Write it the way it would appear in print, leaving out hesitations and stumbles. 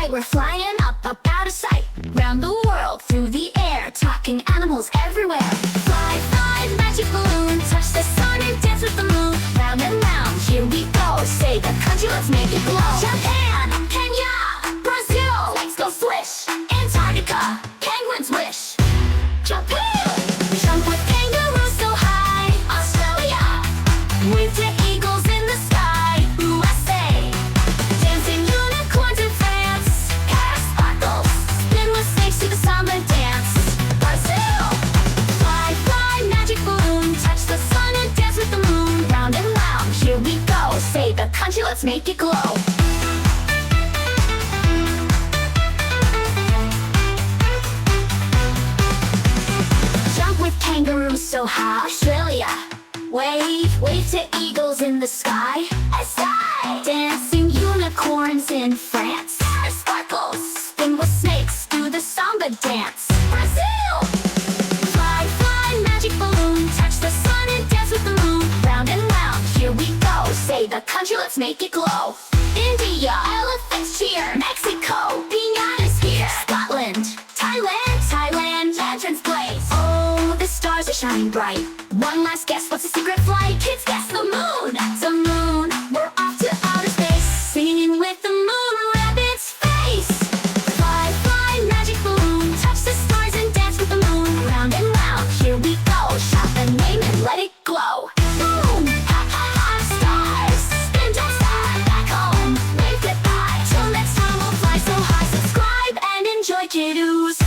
right, we're flying up out of sight. Round the world, through the air, talking animals everywhere. Fly, fly, magic balloon, touch the sun and dance with the moon. Round and round, here we go, say the country, let's make it glow. Japan, Kenya, Brazil, let's go swish. Antarctica, penguins wish. Japan, jump with kangaroos so high. Australia, wave to eagles in the sky. USA, dancing unicorns in France. Paris sparkles, spin with snakes to the samba dance. Brazil, fly, fly, magic balloon, touch the sun and dance with the moon. Round and round, here we go, say the country, let's make it glow. Kangaroos so high. Australia, wave to eagles in the sky. Sky, dancing unicorns in France. Sparkles, spin with snakes, do the samba dance. Brazil, fly, fly, magic balloon, touch the sun and dance with the moon. Round and round, here we go, say the country, let's make it glow. India, elephants cheer. Mexico, piñatas here. Scotland, Thailand, lanterns blaze. Oh, the stars are shining bright. One last guess, what's the secret flight? Kids guess the moon. The moon